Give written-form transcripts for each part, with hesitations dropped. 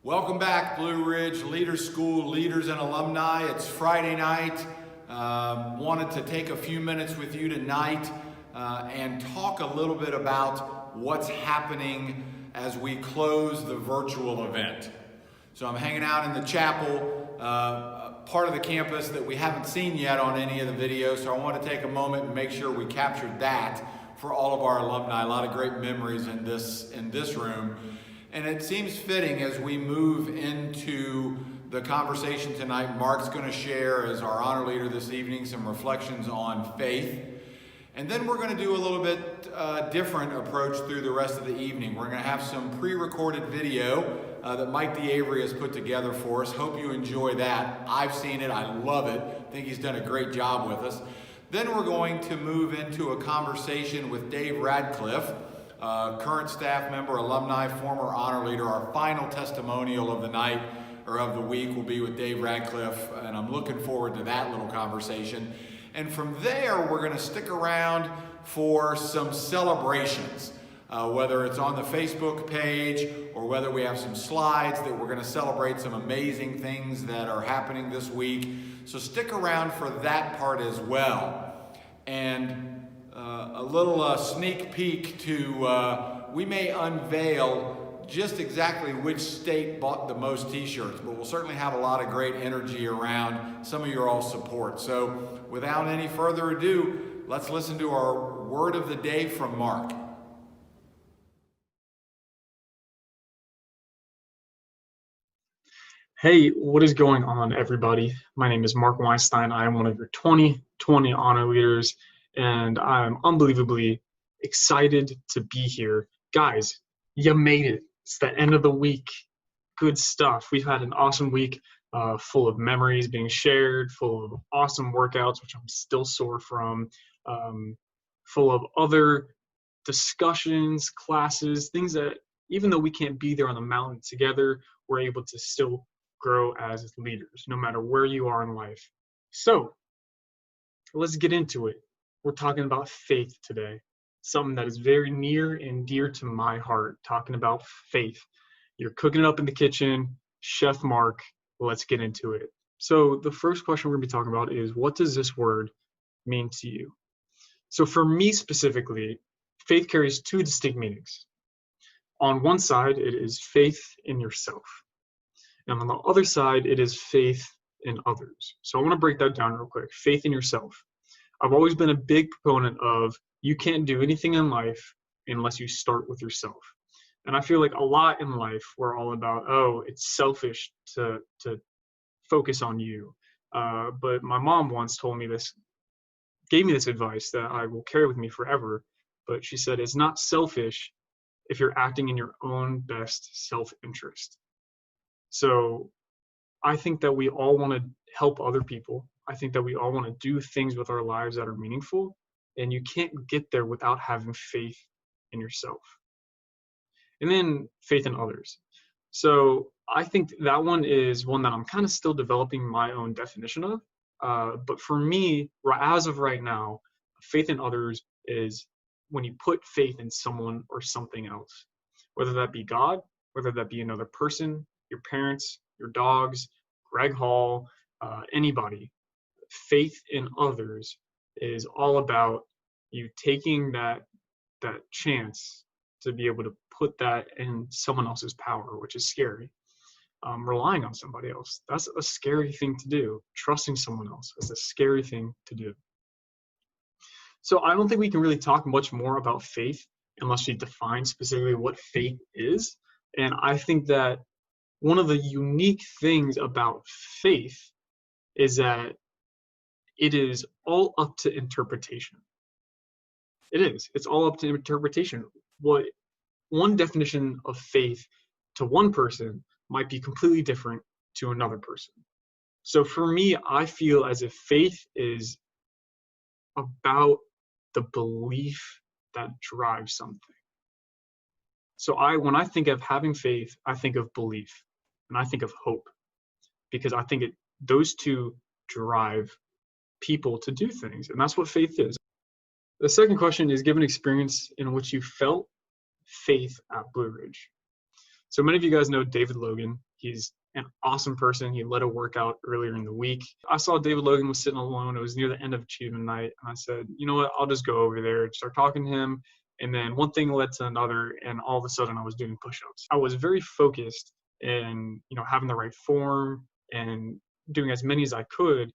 Welcome back, Blue Ridge Leaders School leaders and alumni. It's Friday night. Wanted to take a few minutes with you tonight and talk a little bit about what's happening as we close the virtual event. So I'm hanging out in the chapel, part of the campus that we haven't seen yet on any of the videos. So I want to take a moment and make sure we captured that for all of our alumni. A lot of great memories in this room. And it seems fitting as we move into the conversation tonight. Mark's going to share, as our honor leader this evening, some reflections on faith. And then we're going to do a little bit different approach through the rest of the evening. We're going to have some pre-recorded video that Mike DeAvery has put together for us. Hope you enjoy that. I've seen it. I love it. I think he's done a great job with us. Then we're going to move into a conversation with Dave Radcliffe, current staff member, alumni, former honor leader. Our final testimonial of the night or of the week will be with Dave Radcliffe, and I'm looking forward to that little conversation. And from there, we're going to stick around for some celebrations, whether it's on the Facebook page or whether we have some slides that we're going to celebrate some amazing things that are happening this week. So stick around for that part as well. And a little sneak peek to, we may unveil just exactly which state bought the most t-shirts, but we'll certainly have a lot of great energy around some of your all support. So without any further ado, let's listen to our word of the day from Mark. Hey, what is going on, everybody? My name is Mark Weinstein. I am one of your 2020 honor leaders, and I'm unbelievably excited to be here. Guys, you made it. It's the end of the week. Good stuff. We've had an awesome week full of memories being shared, full of awesome workouts, which I'm still sore from, full of other discussions, classes, things that even though we can't be there on the mountain together, we're able to still grow as leaders, no matter where you are in life. So let's get into it. We're talking about faith today, something that is very near and dear to my heart, talking about faith. You're cooking it up in the kitchen, Chef Mark, let's get into it. So the first question we're going to be talking about is, what does this word mean to you? So for me specifically, faith carries two distinct meanings. On one side, it is faith in yourself. And on the other side, it is faith in others. So I want to break that down real quick. Faith in yourself. I've always been a big proponent of you can't do anything in life unless you start with yourself. And I feel like a lot in life we're all about, oh, it's selfish to focus on you. But my mom once told me this, gave me this advice that I will carry with me forever. But she said, it's not selfish if you're acting in your own best self-interest. So I think that we all want to help other people. I think that we all want to do things with our lives that are meaningful, and you can't get there without having faith in yourself. And then faith in others. So I think that one is one that I'm kind of still developing my own definition of. But for me, as of right now, faith in others is when you put faith in someone or something else, whether that be God, whether that be another person, your parents, your dogs, Greg Hall, anybody. Faith in others is all about you taking that chance to be able to put that in someone else's power, which is scary. Relying on somebody else, that's a scary thing to do. Trusting someone else is a scary thing to do. So I don't think we can really talk much more about faith unless we define specifically what faith is. And I think that one of the unique things about faith is that it is all up to interpretation. It is. It's all up to interpretation. What one definition of faith to one person might be completely different to another person. So for me, I feel as if faith is about the belief that drives something. So when I think of having faith, I think of belief and I think of hope, because I think those two drive people to do things, and that's what faith is. The second question is, give an experience in which you felt faith at Blue Ridge. So many of you guys know David Logan. He's an awesome person. He led a workout earlier in the week. I saw David Logan was sitting alone. It was near the end of achievement night. And I said, you know what, I'll just go over there and start talking to him. And then one thing led to another, and all of a sudden I was doing push-ups. I was very focused in, having the right form and doing as many as I could.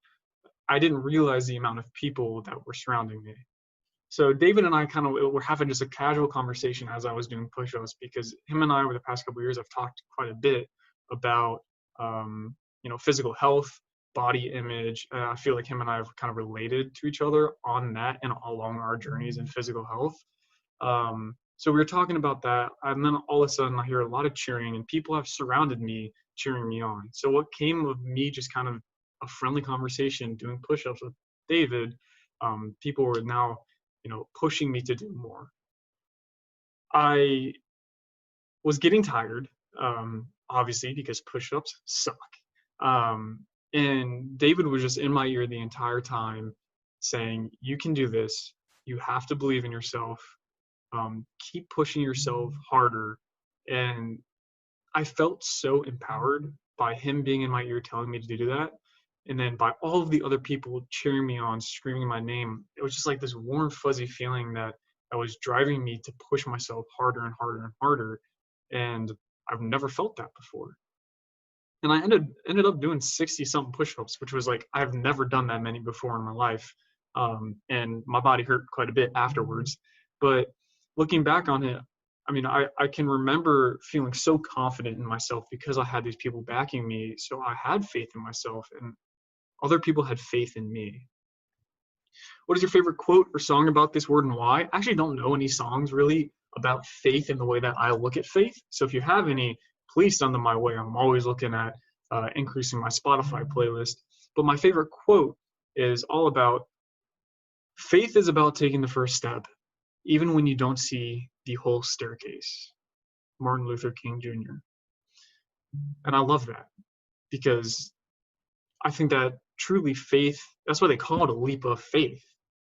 I didn't realize the amount of people that were surrounding me. So David and I kind of were having just a casual conversation as I was doing push-ups, because him and I over the past couple of years have talked quite a bit about physical health, body image. I feel like him and I have kind of related to each other on that and along our journeys in physical health. So we were talking about that, and then all of a sudden I hear a lot of cheering, and people have surrounded me cheering me on. So what came of me just kind of a friendly conversation doing push-ups with David, people were now pushing me to do more. I was getting tired, obviously, because push-ups suck. And David was just in my ear the entire time saying, you can do this. You have to believe in yourself. Keep pushing yourself harder. And I felt so empowered by him being in my ear telling me to do that. And then by all of the other people cheering me on, screaming my name. It was just like this warm, fuzzy feeling that was driving me to push myself harder and harder and harder. And I've never felt that before. And I ended up doing 60-something push-ups, which was like, I've never done that many before in my life. And my body hurt quite a bit afterwards. But looking back on it, I mean, I can remember feeling so confident in myself because I had these people backing me. So I had faith in myself, and other people had faith in me. What is your favorite quote or song about this word, and why? I actually don't know any songs really about faith in the way that I look at faith. So if you have any, please send them my way. I'm always looking at increasing my Spotify playlist. But my favorite quote is all about faith is about taking the first step, even when you don't see the whole staircase. Martin Luther King Jr. And I love that, because I think that truly faith, that's why they call it a leap of faith,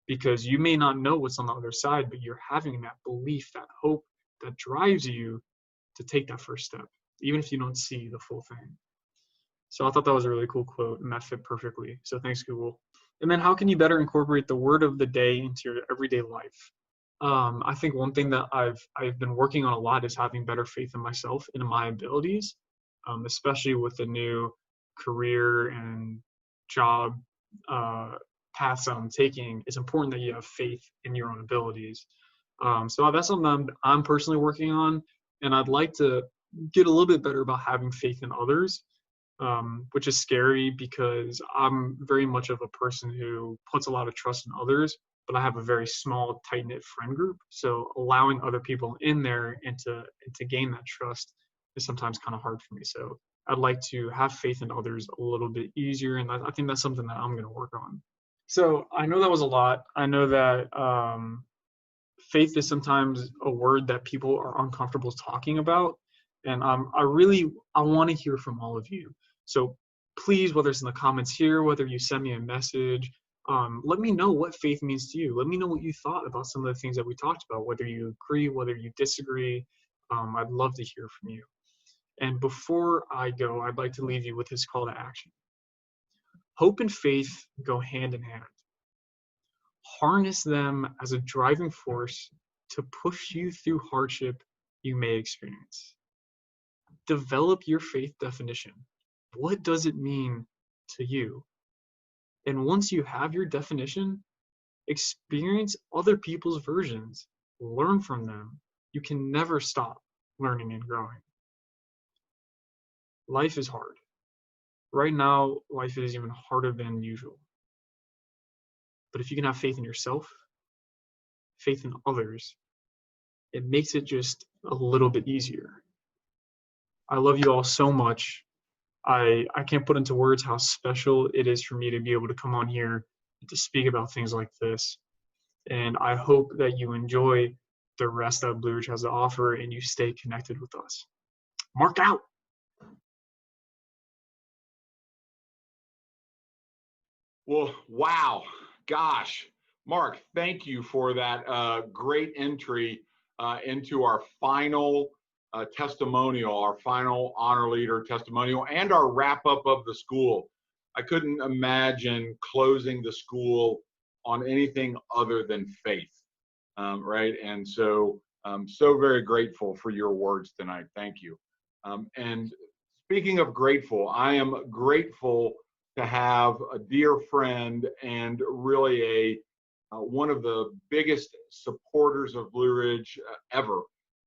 because you may not know what's on the other side, but you're having that belief, that hope that drives you to take that first step, even if you don't see the full thing. So I thought that was a really cool quote, and that fit perfectly. So thanks, Google. And then how can you better incorporate the word of the day into your everyday life? I think one thing that I've been working on a lot is having better faith in myself and in my abilities, especially with the new career and job paths I'm taking. It's important that you have faith in your own abilities. So that's something I'm personally working on, and I'd like to get a little bit better about having faith in others, which is scary because I'm very much of a person who puts a lot of trust in others, but I have a very small, tight-knit friend group. So allowing other people in there and to gain that trust is sometimes kind of hard for me. So I'd like to have faith in others a little bit easier, and I think that's something that I'm going to work on. So I know that was a lot. I know that faith is sometimes a word that people are uncomfortable talking about, and I want to hear from all of you. So please, whether it's in the comments here, whether you send me a message, let me know what faith means to you. Let me know what you thought about some of the things that we talked about, whether you agree, whether you disagree. I'd love to hear from you. And before I go, I'd like to leave you with this call to action. Hope and faith go hand in hand. Harness them as a driving force to push you through hardship you may experience. Develop your faith definition. What does it mean to you? And once you have your definition, experience other people's versions. Learn from them. You can never stop learning and growing. Life is hard. Right now, life is even harder than usual. But if you can have faith in yourself, faith in others, it makes it just a little bit easier. I love you all so much. I can't put into words how special it is for me to be able to come on here to speak about things like this. And I hope that you enjoy the rest that Blue Ridge has to offer and you stay connected with us. Mark out. Well, wow. Gosh. Mark, thank you for that great entry into our final testimonial, our final honor leader testimonial, and our wrap up of the school. I couldn't imagine closing the school on anything other than faith, right? And so I'm so very grateful for your words tonight. Thank you. And speaking of grateful, I am grateful to have a dear friend and really one of the biggest supporters of Blue Ridge ever,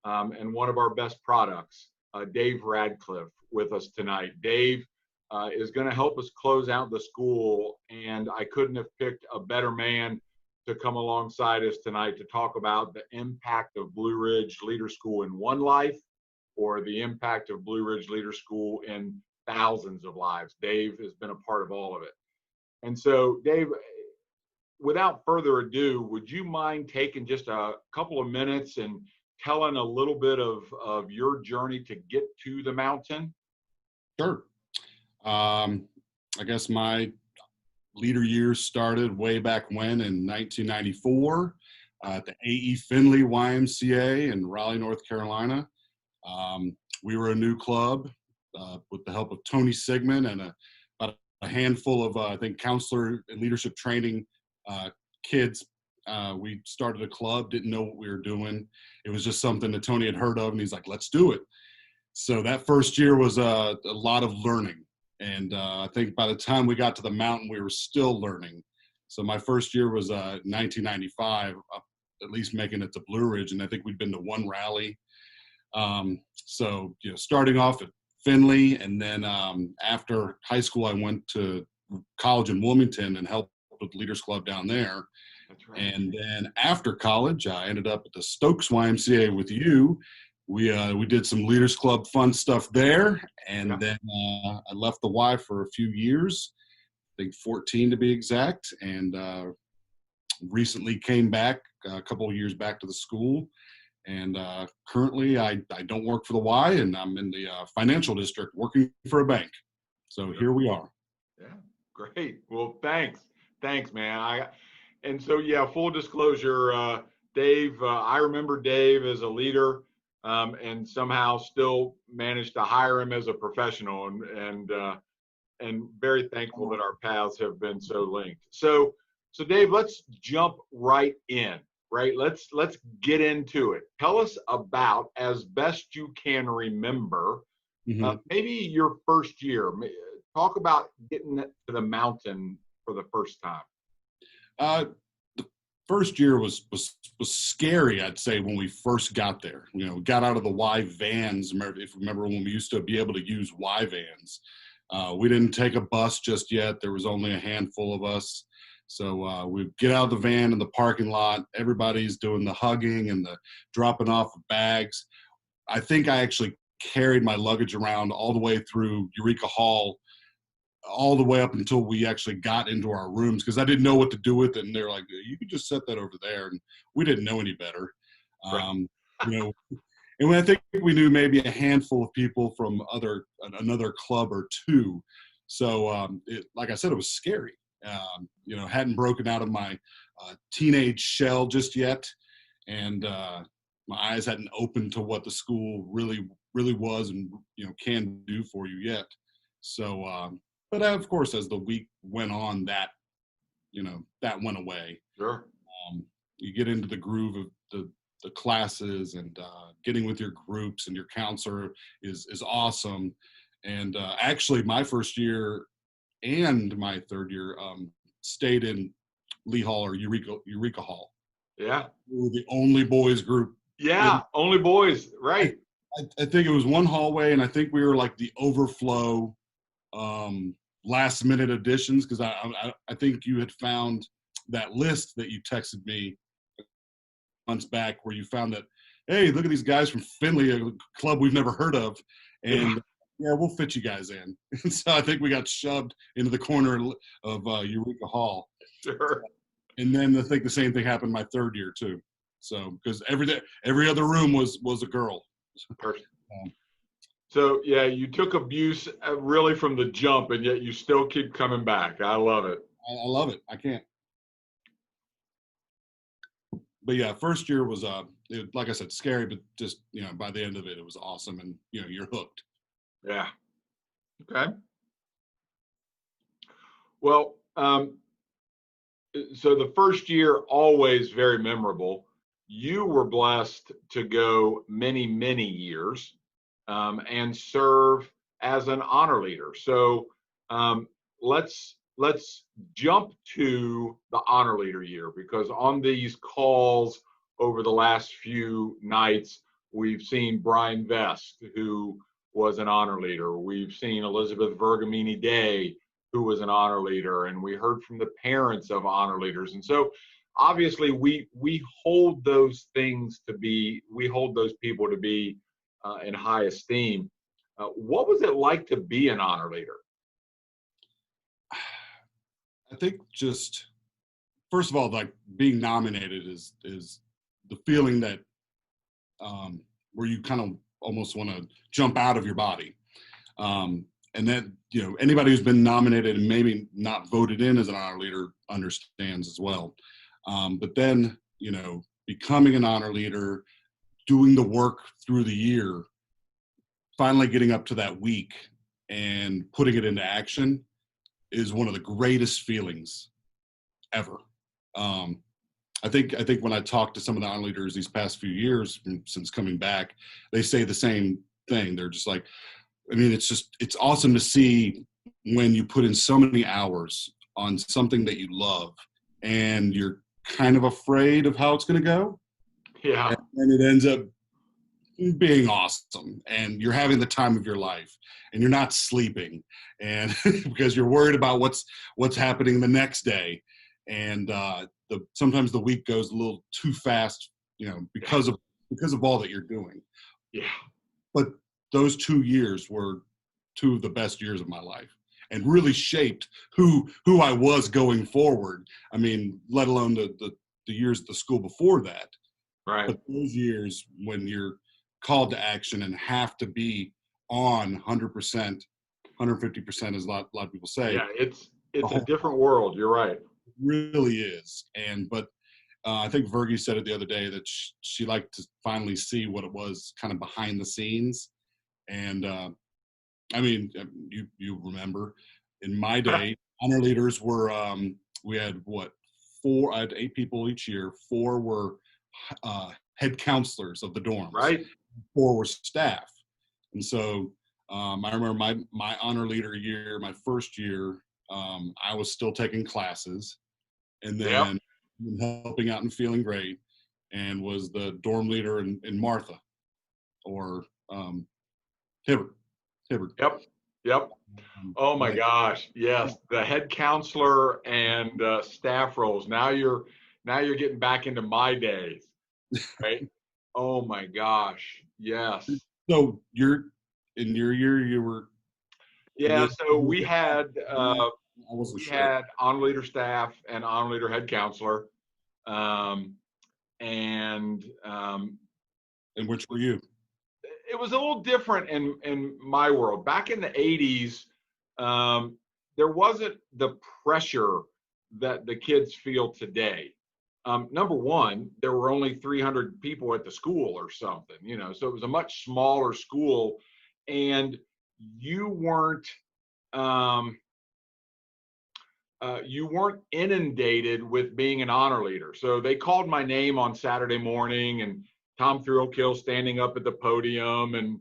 and one of our best products, Dave Radcliffe, with us tonight. Dave is going to help us close out the school, and I couldn't have picked a better man to come alongside us tonight to talk about the impact of Blue Ridge Leader School in one life, or the impact of Blue Ridge Leader School in thousands of lives. Dave has been a part of all of it. And so, Dave, without further ado, would you mind taking just a couple of minutes and telling a little bit of your journey to get to the mountain? Sure. I guess my leader years started way back when in 1994 at the A.E. Finley YMCA in Raleigh, North Carolina. We were a new club with the help of Tony Sigmund and about a handful of, I think, counselor and leadership training kids. We started a club, didn't know what we were doing. It was just something that Tony had heard of, and he's like, let's do it. So that first year was a lot of learning. And I think by the time we got to the mountain, we were still learning. So my first year was 1995, at least making it to Blue Ridge, and I think we'd been to one rally. So, starting off at Finley, and then after high school, I went to college in Wilmington and helped with the Leaders Club down there. That's right. And then after college, I ended up at the Stokes YMCA with you. We did some Leaders Club fun stuff there, and then I left the Y for a few years, I think 14 to be exact, and recently came back a couple of years back to the school. And currently, I don't work for the Y, and I'm in the financial district working for a bank. So here we are. Yeah, great. Well, thanks, man. And so full disclosure, Dave. I remember Dave as a leader, and somehow still managed to hire him as a professional, and very thankful that our paths have been so linked. So Dave, let's jump right in. Right, let's get into it. Tell us about, as best you can remember, maybe your first year. Talk about getting to the mountain for the first time. The first year was scary, I'd say, when we first got there. We got out of the Y vans. Remember when we used to be able to use Y vans. We didn't take a bus just yet. There was only a handful of us. So we get out of the van in the parking lot. Everybody's doing the hugging and the dropping off of bags. I think I actually carried my luggage around all the way through Eureka Hall, all the way up until we actually got into our rooms, because I didn't know what to do with it. And they're like, you could just set that over there. And we didn't know any better. Right. And when I think we knew maybe a handful of people from another club or two. So like I said, it was scary. Hadn't broken out of my teenage shell just yet, and my eyes hadn't opened to what the school really was and can do for you yet. So, but of course, as the week went on, that went away. Sure. You get into the groove of the classes, and getting with your groups, and your counselor is awesome. And actually, my first year and my third year stayed in Lee Hall or Eureka Hall. Yeah. We were the only boys group. Yeah, only boys, right. I think it was one hallway, and I think we were like the overflow last minute additions, because I think you had found that list that you texted me months back, where you found that, hey, look at these guys from Finley, a club we've never heard of, and yeah, we'll fit you guys in. And so I think we got shoved into the corner of Eureka Hall. Sure. And then I think the same thing happened my third year too. So because every other room was a girl. Perfect. So yeah, you took abuse really from the jump, and yet you still keep coming back. I love it. I love it. I can't. but yeah, first year was like I said, scary, but just by the end of it, it was awesome, and you're hooked. Yeah. Okay. Well, so the first year, always very memorable. You were blessed to go many, many years and serve as an honor leader. So um, let's jump to the honor leader year, because on these calls over the last few nights, we've seen Brian Vest, who was an honor leader. We've seen Elizabeth Vergamini Day, who was an honor leader, and we heard from the parents of honor leaders. And so obviously we hold those things to be, we hold those people to be in high esteem. What was it like to be an honor leader? I think just first of all, like being nominated is the feeling that where you kind of almost want to jump out of your body. And then, anybody who's been nominated and maybe not voted in as an honor leader understands as well. But then, becoming an honor leader, doing the work through the year, finally getting up to that week and putting it into action is one of the greatest feelings ever. I think when I talk to some of the honor leaders these past few years since coming back, they say the same thing. They're just like, it's awesome to see when you put in so many hours on something that you love and you're kind of afraid of how it's going to go. Yeah. And it ends up being awesome, and you're having the time of your life, and you're not sleeping, and because you're worried about what's happening the next day. And sometimes the week goes a little too fast, because of all that you're doing. Yeah. But those 2 years were two of the best years of my life, and really shaped who I was going forward. Let alone the years at the school before that. Right. But those years when you're called to action and have to be on 100%, 150%, as a lot of people say. Yeah, it's a different world. You're right. It really is. But I think Vergie said it the other day that she liked to finally see what it was kind of behind the scenes. And you remember in my day, honor leaders were, we had I had 8 people each year. 4 were head counselors of the dorms. Right. 4 were staff. And so I remember my honor leader year, my first year, I was still taking classes, and then helping out and feeling great, and was the dorm leader in Martha or Hibbert. Yep. Oh my gosh. Yes. The head counselor and staff roles. Now you're getting back into my days. Right. Oh my gosh. Yes. So in your year, you were. Yeah. So we had I wasn't sure. had honor leader staff and honor leader head counselor. And which were you? it was a little different in my world. Back in the 80s, there wasn't the pressure that the kids feel today. Number one, there were only 300 people at the school or something, so it was a much smaller school, and you weren't inundated with being an honor leader. So they called my name on Saturday morning, and Tom Thrill standing up at the podium, and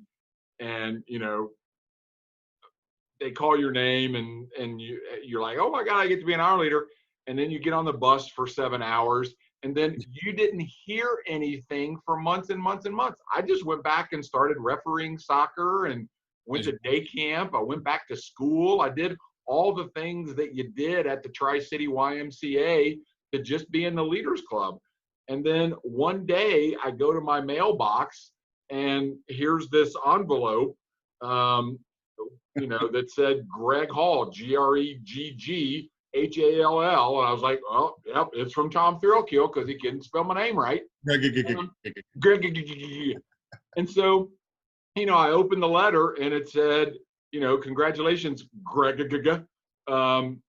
they call your name, and you're like, oh my God, I get to be an honor leader. And then you get on the bus for 7 hours, and then you didn't hear anything for months and months and months. I just went back and started refereeing soccer and went to day camp. I went back to school. I did all the things that you did at the Tri-City YMCA to just be in the Leaders Club. And then one day I go to my mailbox, and here's this envelope, that said Greg Hall, GREGG HALL, and I was like, oh, yep, it's from Tom Thrill because he couldn't spell my name right. And so, I opened the letter, and it said, congratulations, Greg, on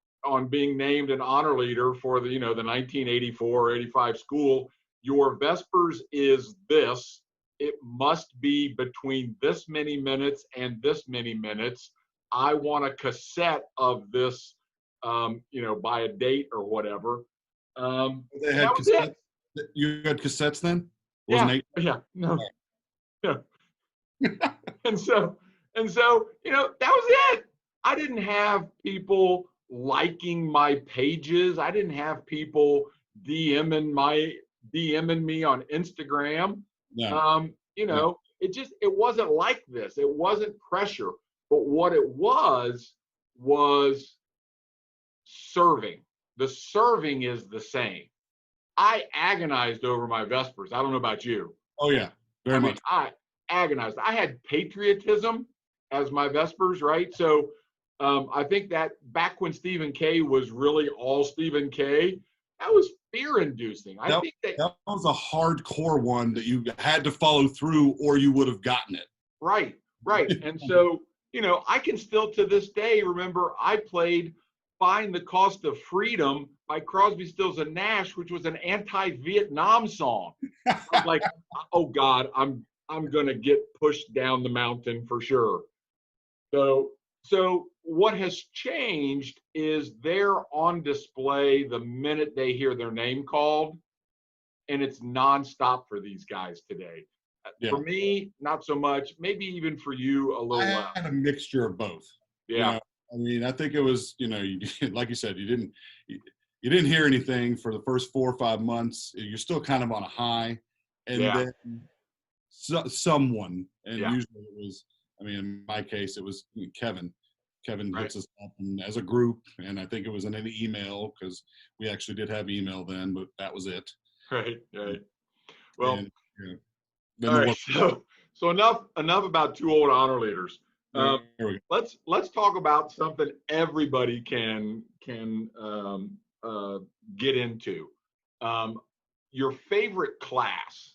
being named an honor leader for the 1984-85 school. your Vespers is this. It must be between this many minutes and this many minutes. I want a cassette of this, by a date or whatever. They And had that was it. cassettes. You had cassettes then? Yeah, Wasn't eight? yeah, no, yeah. And so, that was it. I didn't have people liking my pages. I didn't have people DMing me on Instagram. No. It wasn't like this. It wasn't pressure. But what it was serving. The serving is the same. I agonized over my Vespers. I don't know about you. Oh yeah, very much. I agonized. I had patriotism as my Vespers, right? So I think that back when Stephen K was really all Stephen K, that was fear-inducing. I think that was a hardcore one that you had to follow through, or you would have gotten it. right. And so, I can still to this day remember I played "Find the Cost of Freedom" by Crosby, Stills and Nash, which was an anti-Vietnam song. I'm like, oh God, I'm gonna get pushed down the mountain for sure. So what has changed is they're on display the minute they hear their name called, and it's nonstop for these guys today. Yeah. For me, not so much. Maybe even for you, a little I less. had a mixture of both. Yeah. I mean, I think it was, like you said, you didn't hear anything for the first 4 or 5 months. You're still kind of on a high, and then someone, and usually it was, in my case, it was Kevin. Kevin hits us up as a group, and I think it was in an email, because we actually did have email then, but that was it. Right. Well, And, all right. So enough about two old honor leaders. There we go. Let's talk about something everybody can get into. Your favorite class,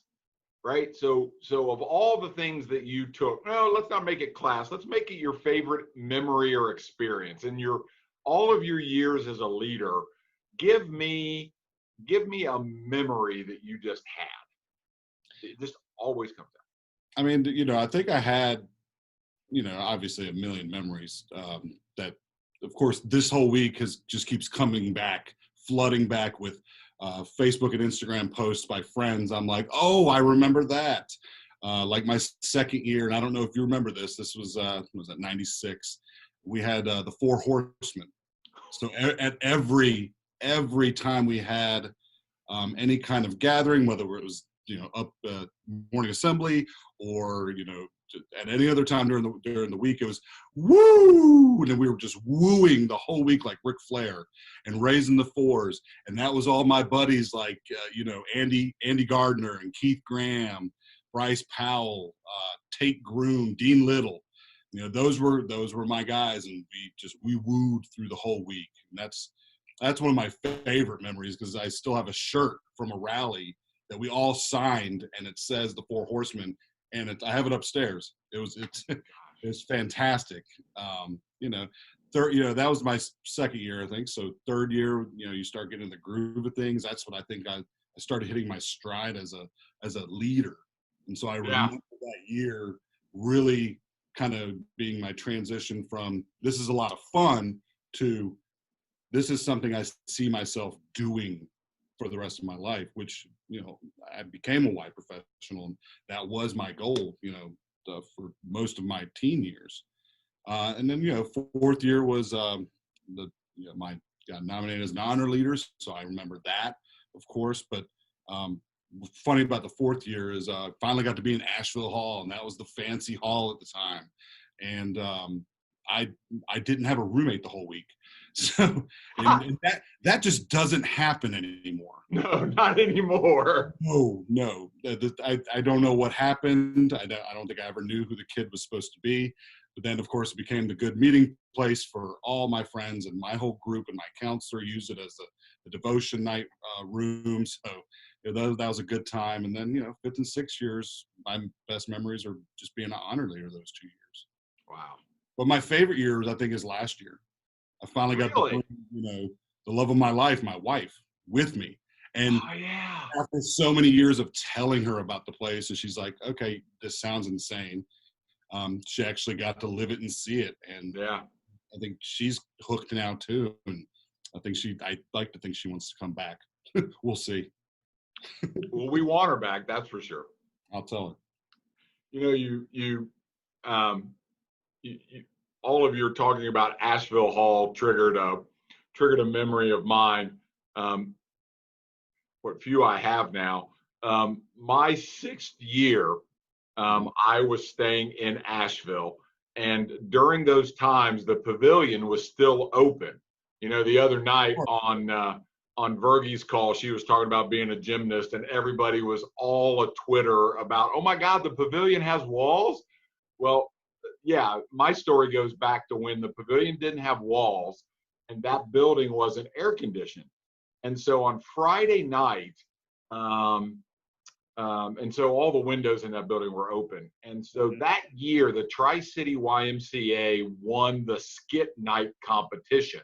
right? So of all the things that you took, no, let's not make it class. Let's make it your favorite memory or experience. In all of your years as a leader, give me a memory that you just had. It just always comes out. I think I had, obviously a million memories that, of course, this whole week just keeps coming back, flooding back with Facebook and Instagram posts by friends. I'm like, oh, I remember that. Like my second year, and I don't know if you remember this. This was at 96. We had the Four Horsemen. So at every time we had any kind of gathering, whether it was up morning assembly or at any other time during the week, it was woo, and then we were just wooing the whole week like Ric Flair and raising the fours, and that was all my buddies like Andy Gardner and Keith Graham, Bryce Powell, Tate Groom, Dean Little. Those were my guys, and we wooed through the whole week. And that's one of my favorite memories, because I still have a shirt from a rally that we all signed, and it says the Four Horsemen, and I have it upstairs. It was fantastic. That was my second year, I think. So third year, you start getting the groove of things. That's what I think I started hitting my stride as a leader. And so I remember that year really kind of being my transition from this is a lot of fun to this is something I see myself doing for the rest of my life, which, I became a Y professional, and that was my goal, for most of my teen years. And then, fourth year was my got nominated as an honor leader, so I remember that, of course. But funny about the fourth year is finally got to be in Asheville Hall, and that was the fancy hall at the time. And I didn't have a roommate the whole week. So and that just doesn't happen anymore. No, not anymore. No. I don't know what happened. I don't think I ever knew who the kid was supposed to be. But then, of course, it became the good meeting place for all my friends, and my whole group and my counselor used it as the devotion night room. So that was a good time. And then, fifth and sixth years, my best memories are just being an honor leader those 2 years. Wow. But my favorite years, I think, is last year. I finally got the love of my life, my wife, with me. And Oh yeah. after so many years of telling her about the place, and she's like, okay, this sounds insane. She actually got to live it and see it. And Yeah. I think she's hooked now too. And I'd like to think she wants to come back. We'll see. Well, we want her back, that's for sure. I'll tell her. You know, um, you all of your talking about Asheville Hall triggered a memory of mine. What few I have now. My 6th year, I was staying in Asheville, and during those times, the pavilion was still open. You know, the other night on Vergie's call, she was talking about being a gymnast, and everybody was all a Twitter about, oh my God, the pavilion has walls. Well, yeah, my story goes back to when the pavilion didn't have walls, and that building wasn't air conditioned. And so on Friday night, and so all the windows in that building were open. And so that year, the Tri-City YMCA won the skit night competition.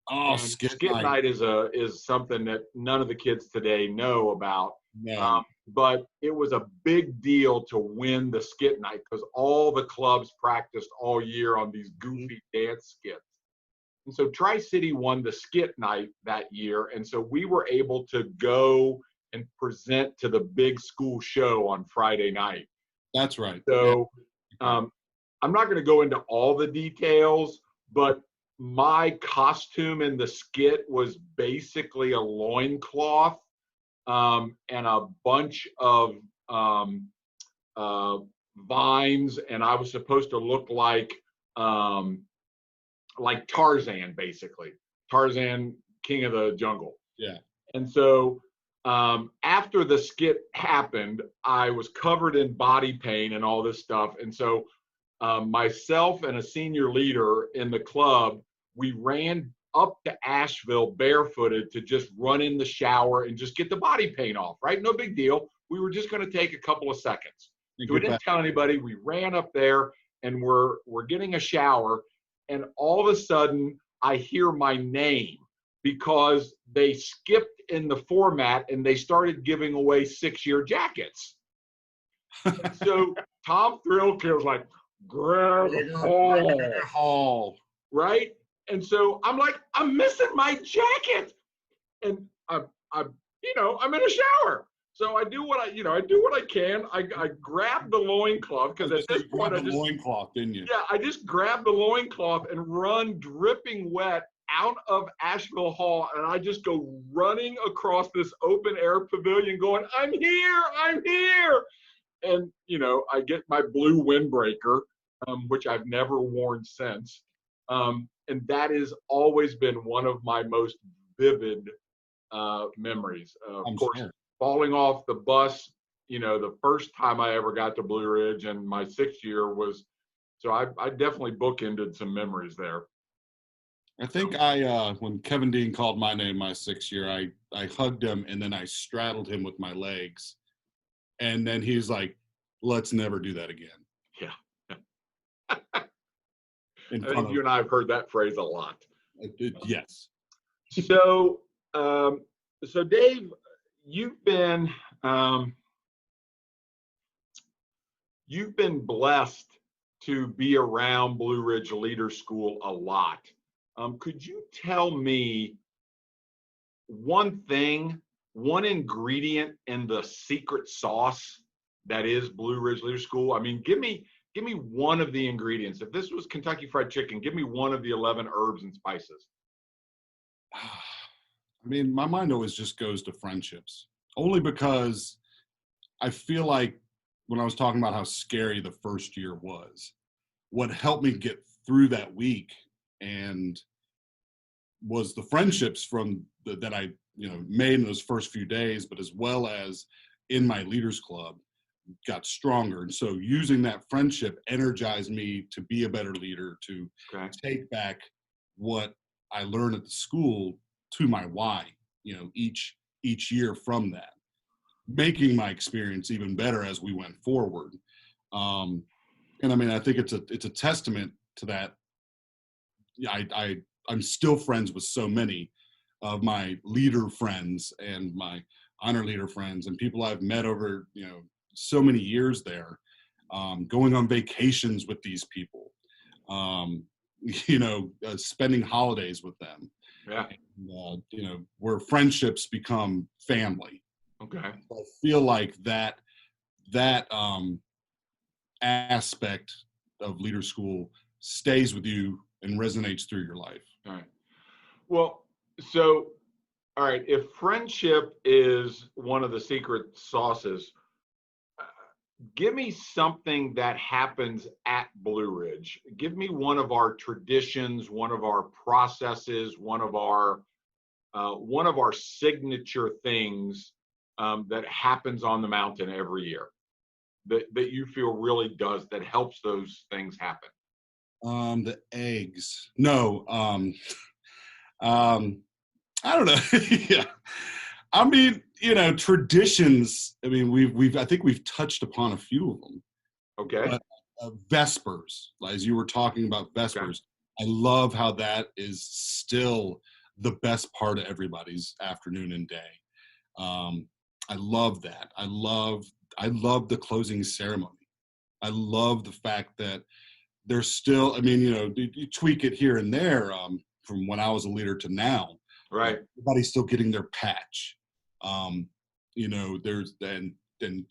Oh, And skit skit night. night is something that none of the kids today know about. No. But it was a big deal to win the skit night because all the clubs practiced all year on these goofy dance skits. And so Tri-City won the skit night that year. And so we were able to go and present to the big school show on Friday night. That's right. So I'm not going to go into all the details, but my costume in the skit was basically a loincloth and a bunch of vines, and I was supposed to look like Tarzan, basically. Tarzan, King of the Jungle. Yeah. And so after the skit happened, I was covered in body paint and all this stuff. And so myself and a senior leader in the club, we ran up to Asheville barefooted to just run in the shower and just get the body paint off, right? No big deal. We were just going to take a couple of seconds. So we didn't tell anybody. We ran up there and we're getting a shower. And all of a sudden, I hear my name because they skipped in the format and they started giving away 6-year jackets. And so Tom Thrillkill was like, Greg Hall, right? And so I'm like, I'm missing my jacket, and I'm in a shower. So I do what I can. I grab the loincloth because at this point the loincloth, didn't you? Yeah, I just grabbed the loincloth and run dripping wet out of Asheville Hall, and I just go running across this open air pavilion going, I'm here. And, I get my blue windbreaker, which I've never worn since. And that has always been one of my most vivid memories. Of course, sure. Falling off the bus, the first time I ever got to Blue Ridge, and my 6th year was, so I definitely bookended some memories there. I think when Kevin Dean called my name my 6th year, I hugged him and then I straddled him with my legs. And then he's like, let's never do that again. Yeah. I think you and I have heard that phrase a lot. Yes. So, Dave, you've been blessed to be around Blue Ridge Leader School a lot. Could you tell me one ingredient in the secret sauce that is Blue Ridge Leader School? I mean, give me one of the ingredients. If this was Kentucky Fried Chicken, give me one of the 11 herbs and spices. I mean, my mind always just goes to friendships, only because I feel like when I was talking about how scary the first year was, what helped me get through that week and was the friendships that I made in those first few days, but as well as in my leaders club got stronger. And so using that friendship energized me to be a better leader, to take back what I learned at the school to my why, each year from that, making my experience even better as we went forward. And I mean, I think it's a testament to that. I'm still friends with so many of my leader friends and my honor leader friends and people I've met over, so many years there, going on vacations with these people, spending holidays with them. Yeah. And, where friendships become family. Okay. I feel like that aspect of leader school stays with you and resonates through your life. All right. Well, so, all right, if friendship is one of the secret sauces, give me something that happens at Blue Ridge. Give me one of our traditions, one of our processes, one of our signature things that happens on the mountain every year that you feel really that helps those things happen. The eggs. No. I don't know. Yeah. I mean, traditions. I mean, I think we've touched upon a few of them. Okay. But Vespers, as you were talking about Vespers, okay. I love how that is still the best part of everybody's afternoon and day. I love that. I love the closing ceremony. I love the fact that there's still, you tweak it here and there from when I was a leader to now. Right. Everybody's still getting their patch. There's then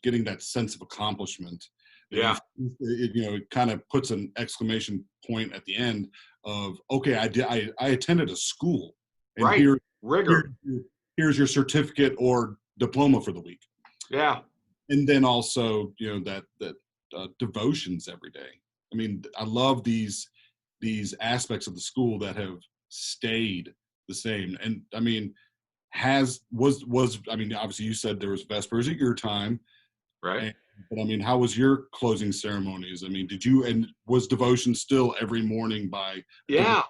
getting that sense of accomplishment. Yeah. It kind of puts an exclamation point at the end of, okay, I attended a school. And right. Here's your certificate or diploma for the week. Yeah. And then also, that devotions every day. I mean, I love these aspects of the school that have stayed the same. And I mean, obviously you said there was Vespers at your time. Right. But I mean, how was your closing ceremonies? I mean, was devotion still every morning by? Yeah.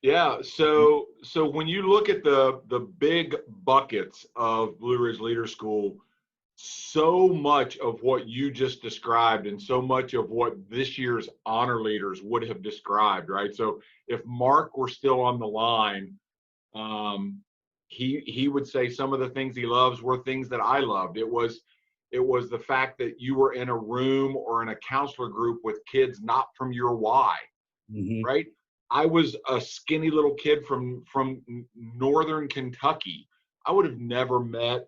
Yeah. So when you look at the big buckets of Blue Ridge Leader School, so much of what you just described and so much of what this year's honor leaders would have described, right? So if Mark were still on the line, he would say some of the things he loves were things that I loved. It was the fact that you were in a room or in a counselor group with kids not from your Y, mm-hmm. right? I was a skinny little kid from northern Kentucky. I would have never met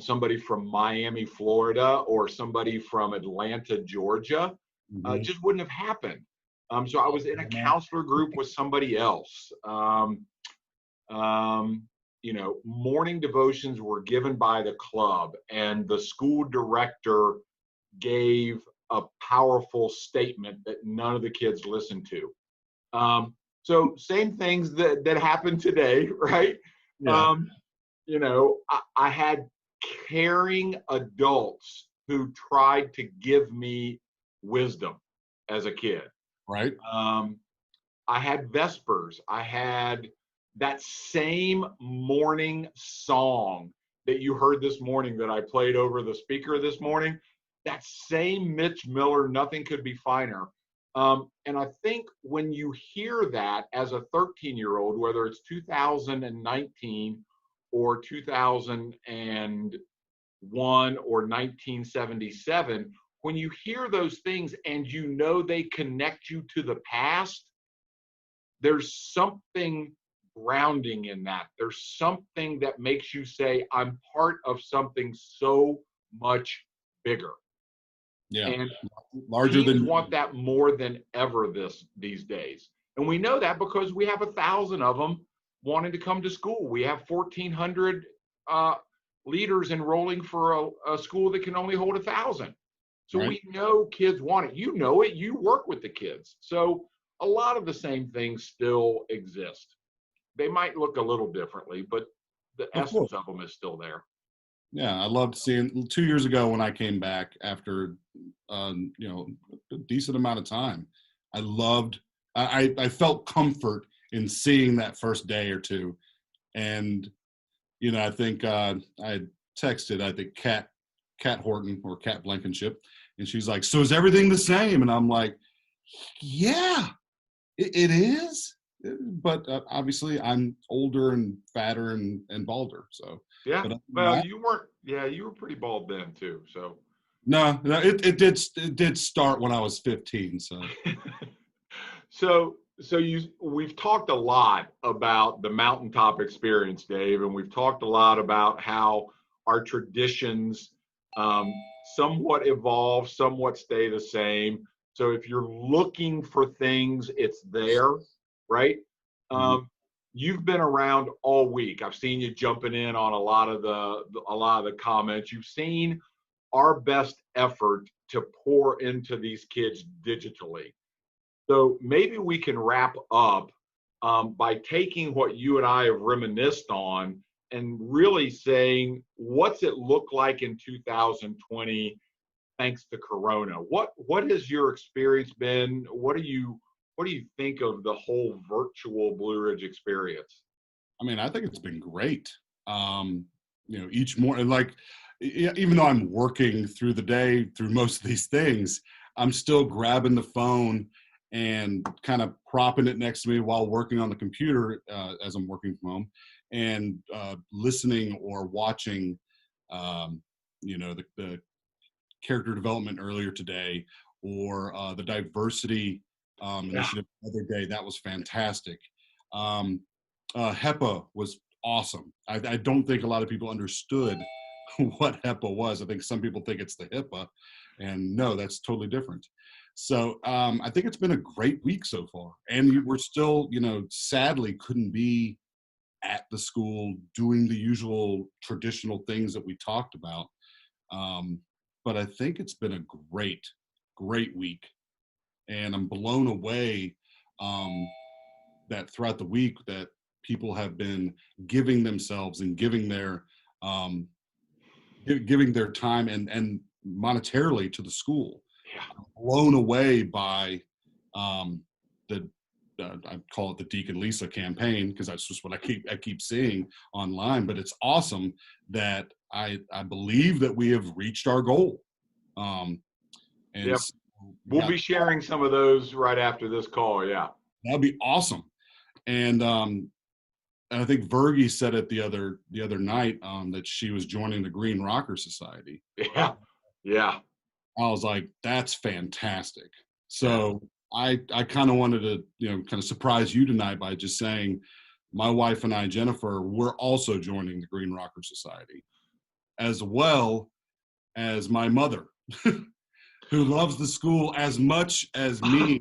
somebody from Miami, Florida, or somebody from Atlanta, Georgia. Mm-hmm. Just wouldn't have happened. So I was in a counselor group with somebody else. Morning devotions were given by the club, and the school director gave a powerful statement that none of the kids listened to. So same things that happen today, right? Yeah. I had caring adults who tried to give me wisdom as a kid. Right. I had Vespers. I had that same morning song that you heard this morning that I played over the speaker this morning. That same Mitch Miller, Nothing Could Be Finer. And I think when you hear that as a 13-year-old, whether it's 2019 or 2001 or 1977, when you hear those things and they connect you to the past, there's something grounding in that. There's something that makes you say, I'm part of something so much bigger. Yeah, and larger than want that more than ever these days. And we know that because we have 1,000 of them wanting to come to school. We have 1,400 leaders enrolling for a school that can only hold 1,000. So right. We know kids want it. You know it. You work with the kids. So a lot of the same things still exist. They might look a little differently, but the essence of them is still there. Yeah, I loved seeing 2 years ago when I came back after, a decent amount of time. I felt comfort in seeing that first day or two. And, I think I had texted, Kat Horton or Kat Blankenship. And she's like, so is everything the same? And I'm like, yeah, it is. but obviously I'm older and fatter and balder. So, Yeah. but other than Well, that, you weren't. Yeah, you were pretty bald then too. So. no, it did start when I was 15. So We've talked a lot about the mountaintop experience, Dave, and we've talked a lot about how our traditions um, somewhat evolve, somewhat stay the same. So if you're looking for things, it's there, right? mhm. Um, you've been around all week. I've seen you jumping in on a lot of the comments. You've seen our best effort to pour into these kids digitally. So maybe we can wrap up by taking what you and I have reminisced on and really saying, what's it look like in 2020 thanks to Corona? What has your experience been? What do you think of the whole virtual Blue Ridge experience? I mean, I think it's been great. Each morning, like, even though I'm working through the day through most of these things, I'm still grabbing the phone and kind of propping it next to me while working on the computer as I'm working from home, and listening or watching, um, the character development earlier today, or the diversity Yeah. initiative the other day. That was fantastic. Um, HEPA was awesome. I don't think a lot of people understood what HEPA was. I think some people think it's the HIPAA, and no, that's totally different. So I think it's been a great week so far, and we're still, sadly couldn't be at the school doing the usual traditional things that we talked about. Um, but I think it's been a great, great week, and I'm blown away um, that throughout the week that people have been giving themselves and um, giving their time and monetarily to the school. Yeah. I'm blown away by um, the I call it the Deacon Lisa campaign, because that's just what I keep seeing online. But it's awesome that I believe that we have reached our goal. Um, and Yep. so we We'll got be sharing some of those right after this call. Yeah. that'd be awesome. And I think Vergie said it the other night that she was joining the Green Rocker Society. Yeah. Yeah. I was like, that's fantastic. Yeah. So I kind of wanted to, kind of surprise you tonight by just saying my wife and I, Jennifer, we're also joining the Green Rocker Society, as well as my mother, who loves the school as much as me.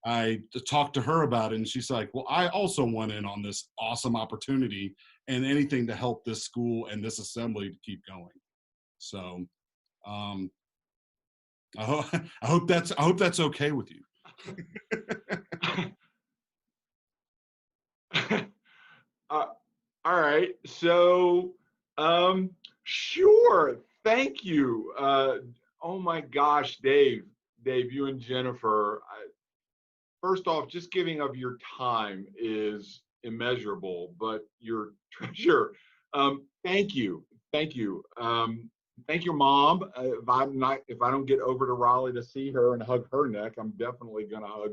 I talked to her about it, and she's like, well, I also want in on this awesome opportunity and anything to help this school and this assembly to keep going. So um, I hope that's okay with you. uh, all right. So, sure. Thank you. Oh my gosh, Dave, you and Jennifer. First off, just giving of your time is immeasurable, but your treasure. Thank you. Thank you. Thank your mom. If I don't get over to Raleigh to see her and hug her neck, I'm definitely gonna hug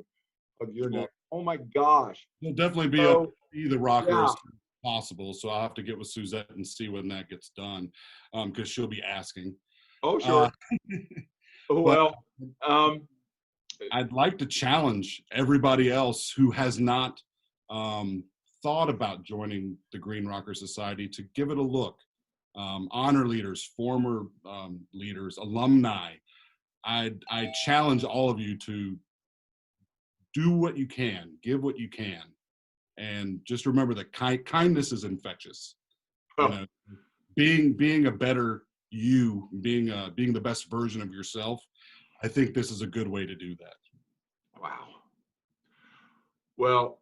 your Well, neck. Oh my gosh. you'll definitely be able to So be the rocker as yeah. soon as possible. So I'll have to get with Suzette and see when that gets done, because she'll be asking. Oh Uh, sure. Oh, but well. Um, I'd like to challenge everybody else who has not um, thought about joining the Green Rocker Society to give it a look. Honor leaders, former leaders, alumni. I challenge all of you to do what you can, give what you can, and just remember that kindness is infectious. You know, being a better you, being the best version of yourself. I think this is a good way to do that. wow. Well,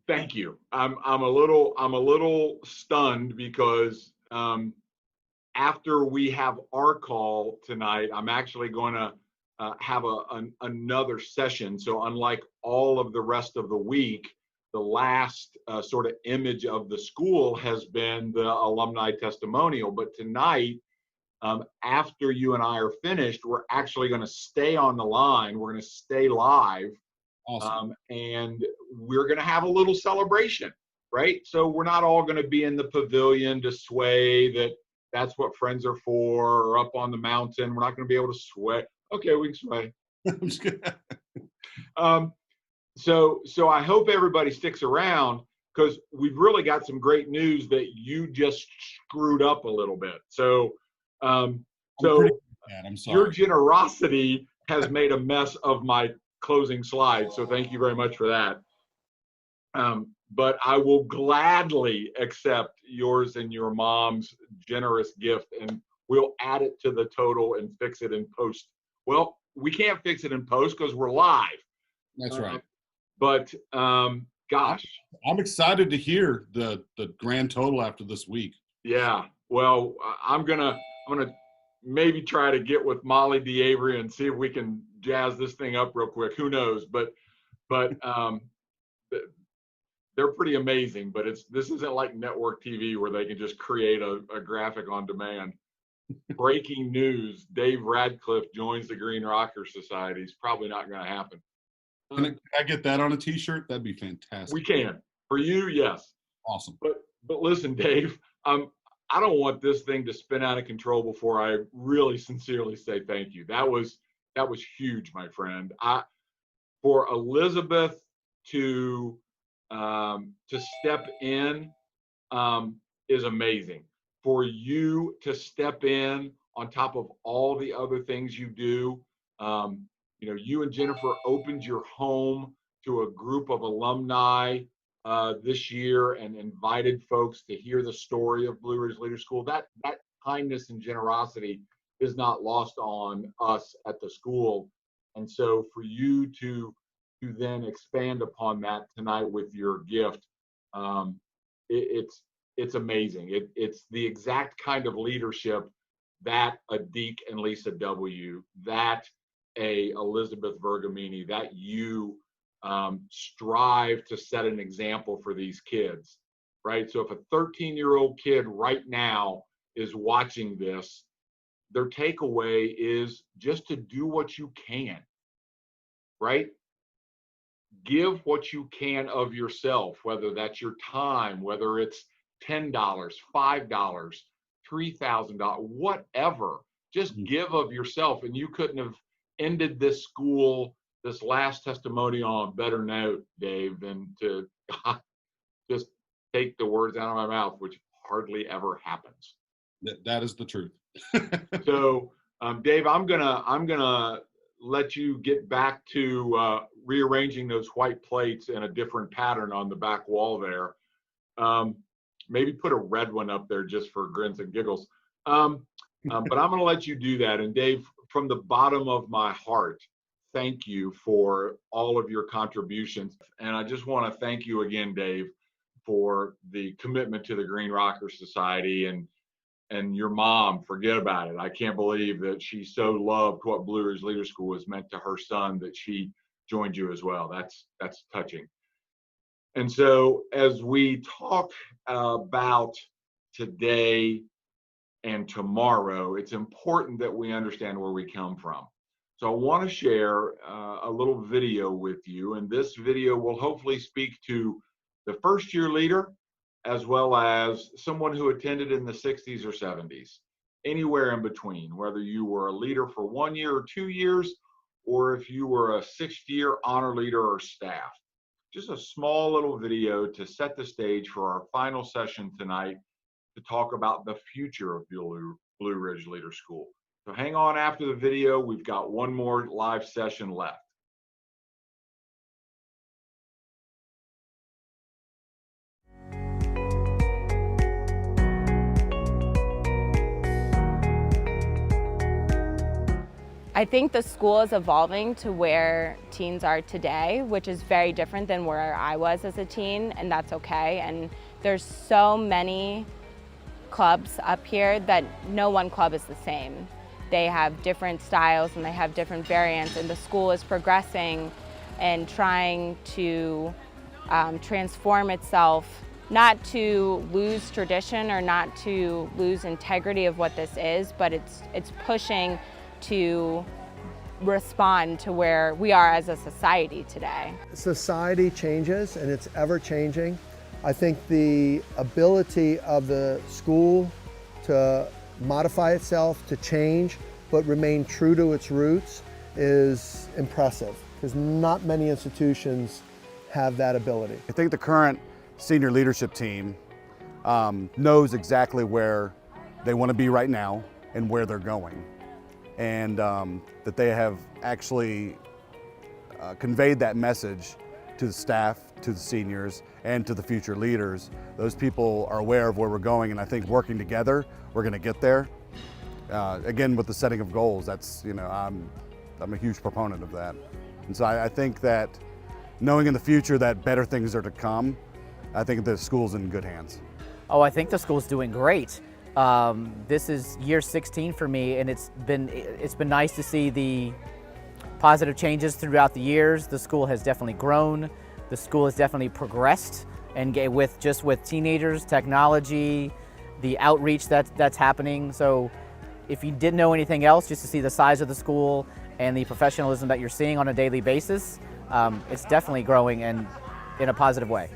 thank you. I'm a little stunned because after we have our call tonight, I'm actually going to have another session. So unlike all of the rest of the week, the last sort of image of the school has been the alumni testimonial. But tonight, after you and I are finished, we're actually going to stay on the line. We're going to stay live Awesome. And we're going to have a little celebration, right? So we're not all going to be in the pavilion to sway, that's what friends are for, or up on the mountain. We're not going to be able to sway. Okay, we can sway. I'm just kidding. So I hope everybody sticks around, because we've really got some great news that you just screwed up a little bit. So I'm pretty bad. I'm sorry. your generosity has made a mess of my closing slides. So thank you very much for that. But I will gladly accept yours and your mom's generous gift, and we'll add it to the total and fix it in post. Well, we can't fix it in post because we're live. That's right. But gosh, I'm excited to hear the grand total after this week. yeah. Well, I'm gonna maybe try to get with Molly DeAvery and see if we can jazz this thing up real quick. Who knows? But they're pretty amazing. But this isn't like network TV where they can just create a graphic on demand. Breaking news: Dave Radcliffe joins the Green Rocker Society. It's probably not going to happen. Can I get that on a T-shirt? That'd be fantastic. We can. For you, yes. Awesome. But listen, Dave, I don't want this thing to spin out of control before I really sincerely say thank you. That was huge, my friend. For Elizabeth to step in is amazing. For you to step in on top of all the other things you do, you and Jennifer opened your home to a group of alumni this year and invited folks to hear the story of Blue Ridge Leader School. That kindness and generosity is not lost on us at the school. And so for you to then expand upon that tonight with your gift, it's amazing. It's the exact kind of leadership that a Deke and Lisa W., that a Elizabeth Vergamini, that you strive to set an example for these kids, right? So if a 13-year-old kid right now is watching this, their takeaway is just to do what you can, right? Give what you can of yourself, whether that's your time, whether it's $10, $5, $3,000, whatever. Just give of yourself. And you couldn't have ended this last testimony on a better note, Dave, than to just take the words out of my mouth, which hardly ever happens. That is the truth. So, Dave, I'm gonna let you get back to rearranging those white plates in a different pattern on the back wall there. Maybe put a red one up there just for grins and giggles. But I'm going to let you do that. And Dave, from the bottom of my heart, thank you for all of your contributions. And I just want to thank you again, Dave, for the commitment to the Green Rocker Society, and your mom. Forget about it. I can't believe that she so loved what Blue Ridge Leader School has meant to her son that she joined you as well. That's touching. And so as we talk about today and tomorrow, it's important that we understand where we come from. So I want to share a little video with you, and this video will hopefully speak to the first-year leader as well as someone who attended in the 60s or 70s, anywhere in between, whether you were a leader for 1 year or 2 years, or if you were a 6th-year honor leader or staff. Just a small little video to set the stage for our final session tonight to talk about the future of Blue Ridge Leader School. So hang on after the video. We've got one more live session left. I think the school is evolving to where teens are today, which is very different than where I was as a teen, and that's okay. And there's so many clubs up here that no one club is the same. They have different styles and they have different variants, and the school is progressing and trying to transform itself, not to lose tradition or not to lose integrity of what this is, but it's pushing to respond to where we are as a society today. Society changes and it's ever changing. I think the ability of the school to modify itself, to change, but remain true to its roots is impressive, because not many institutions have that ability. I think the current senior leadership team knows exactly where they want to be right now and where they're going, and that they have actually conveyed that message to the staff, to the seniors, and to the future leaders. Those people are aware of where we're going, and I think working together, we're going to get there. Again, with the setting of goals, that's, I'm a huge proponent of that. And so I think that knowing in the future that better things are to come, I think the school's in good hands. Oh, I think the school's doing great. This is year 16 for me, and it's been nice to see the positive changes throughout the years. The school has definitely grown. The school has definitely progressed, and with teenagers, technology, the outreach that's happening. So if you didn't know anything else, just to see the size of the school and the professionalism that you're seeing on a daily basis, it's definitely growing and in a positive way.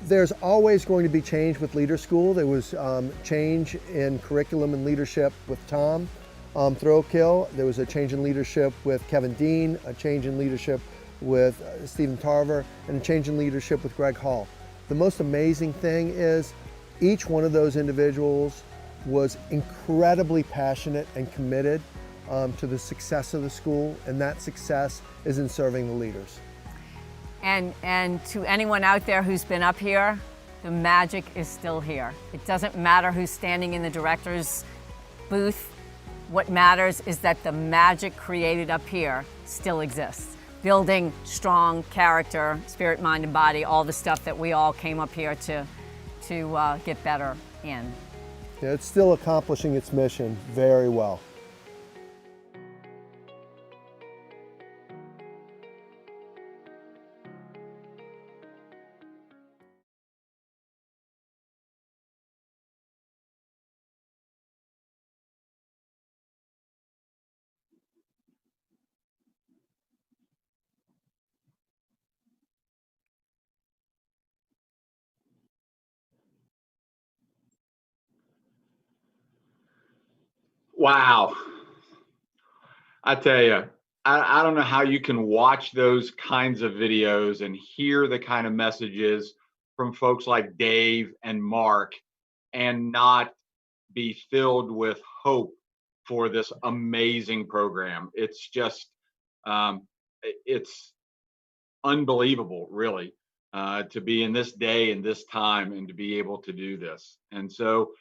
There's always going to be change with Leader School. There was change in curriculum and leadership with Tom Throkill. There was a change in leadership with Kevin Dean, a change in leadership with Stephen Tarver, and a change in leadership with Greg Hall. The most amazing thing is each one of those individuals was incredibly passionate and committed to the success of the school, and that success is in serving the leaders. And to anyone out there who's been up here, the magic is still here. It doesn't matter who's standing in the director's booth. What matters is that the magic created up here still exists. Building strong character, spirit, mind, and body, all the stuff that we all came up here to get better in. Yeah, it's still accomplishing its mission very well. Wow. I tell you, I don't know how you can watch those kinds of videos and hear the kind of messages from folks like Dave and Mark and not be filled with hope for this amazing program. It's just, it's unbelievable, really, to be in this day and this time and to be able to do this. And so,